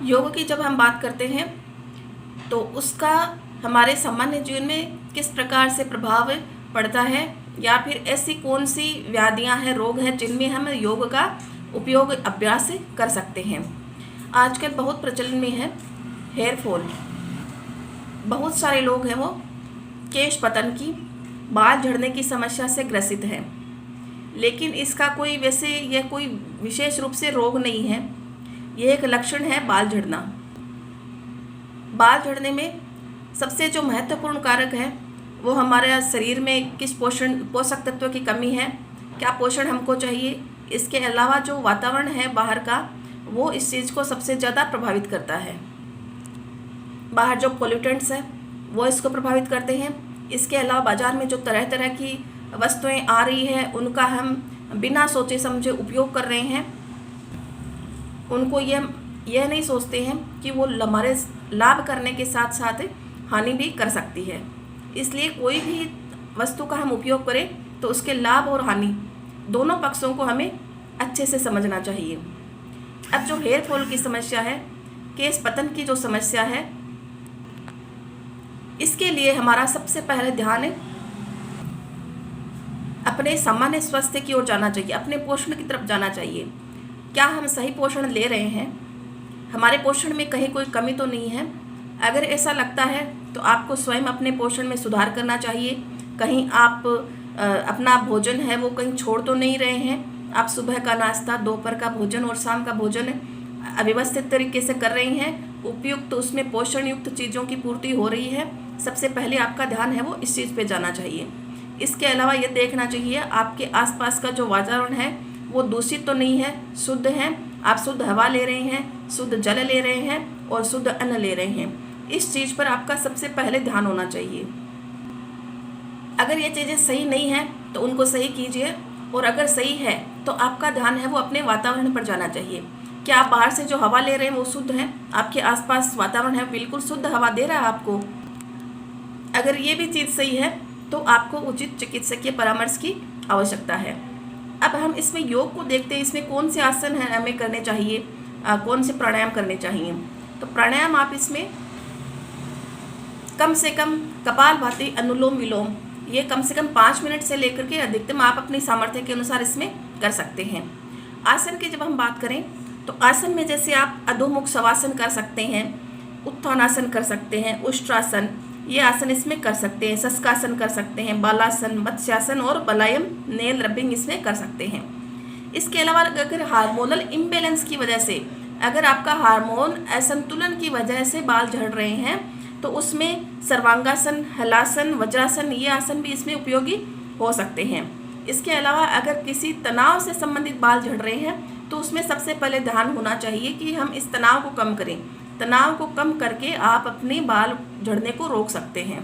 योग की जब हम बात करते हैं तो उसका हमारे सामान्य जीवन में किस प्रकार से प्रभाव पड़ता है, या फिर ऐसी कौन सी व्याधियां हैं, रोग हैं जिनमें हम योग का उपयोग अभ्यास कर सकते हैं। आजकल बहुत प्रचलन में है हेयर फॉल। बहुत सारे लोग हैं वो केश पतन की, बाल झड़ने की समस्या से ग्रसित हैं, लेकिन इसका कोई वैसे यह कोई विशेष रूप से रोग नहीं है। यह एक लक्षण है बाल झड़ना। बाल झड़ने में सबसे जो महत्वपूर्ण कारक है वो हमारे शरीर में किस पोषक तत्व की कमी है, क्या पोषण हमको चाहिए। इसके अलावा जो वातावरण है बाहर का, वो इस चीज़ को सबसे ज़्यादा प्रभावित करता है। बाहर जो पोल्यूटेंट्स हैं वो इसको प्रभावित करते हैं। इसके अलावा बाज़ार में जो तरह तरह की वस्तुएं आ रही है, उनका हम बिना सोचे समझे उपयोग कर रहे हैं। उनको यह नहीं सोचते हैं कि वो हमारे लाभ करने के साथ साथ हानि भी कर सकती है। इसलिए कोई भी वस्तु का हम उपयोग करें तो उसके लाभ और हानि दोनों पक्षों को हमें अच्छे से समझना चाहिए। अब जो हेयर फॉल की समस्या है, केश पतन की जो समस्या है, इसके लिए हमारा सबसे पहले ध्यान अपने सामान्य स्वास्थ्य की ओर जाना चाहिए, अपने पोषण की तरफ जाना चाहिए। क्या हम सही पोषण ले रहे हैं, हमारे पोषण में कहीं कोई कमी तो नहीं है। अगर ऐसा लगता है तो आपको स्वयं अपने पोषण में सुधार करना चाहिए। कहीं आप अपना भोजन है वो कहीं छोड़ तो नहीं रहे हैं। आप सुबह का नाश्ता, दोपहर का भोजन और शाम का भोजन अव्यवस्थित तरीके से कर रही हैं, उपयुक्त तो उसमें पोषण युक्त चीज़ों की पूर्ति हो रही है। सबसे पहले आपका ध्यान है वो इस चीज़ पे जाना चाहिए। इसके अलावा ये देखना चाहिए आपके आसपास का जो वातावरण है वो दूषित तो नहीं है, शुद्ध है। आप शुद्ध हवा ले रहे हैं, शुद्ध जल ले रहे हैं और शुद्ध अन्न ले रहे हैं। इस चीज़ पर आपका सबसे पहले ध्यान होना चाहिए। अगर ये चीज़ें सही नहीं हैं तो उनको सही कीजिए, और अगर सही है तो आपका ध्यान है वो अपने वातावरण पर जाना चाहिए। क्या आप बाहर से जो हवा ले रहे हैं वो शुद्ध है, आपके आसपास वातावरण है बिल्कुल शुद्ध हवा दे रहा है आपको। अगर ये भी चीज़ सही है तो आपको उचित चिकित्सकीय परामर्श की आवश्यकता है। अब हम इसमें योग को देखते हैं, इसमें कौन से आसन हैं हमें करने चाहिए, कौन से प्राणायाम करने चाहिए। तो प्राणायाम आप इसमें कम से कम कपालभाति, अनुलोम विलोम, ये कम से कम 5 मिनट से लेकर के अधिकतम आप अपनी सामर्थ्य के अनुसार इसमें कर सकते हैं। आसन की जब हम बात करें तो आसन में जैसे आप अधोमुख शवासन कर सकते हैं, उत्थानासन कर सकते हैं, उष्ट्रासन, ये आसन इसमें कर सकते हैं, शशकासन कर सकते हैं, बालासन, मत्स्यासन और बलायम नेल रबिंग इसमें कर सकते हैं। इसके अलावा अगर हार्मोनल इम्बैलेंस की वजह से, अगर आपका हार्मोन असंतुलन की वजह से बाल झड़ रहे हैं तो उसमें सर्वांगासन, हलासन, वज्रासन, ये आसन भी इसमें उपयोगी हो सकते हैं। इसके अलावा अगर किसी तनाव से संबंधित बाल झड़ रहे हैं तो उसमें सबसे पहले ध्यान होना चाहिए कि हम इस तनाव को कम करें। तनाव को कम करके आप अपने बाल झड़ने को रोक सकते हैं।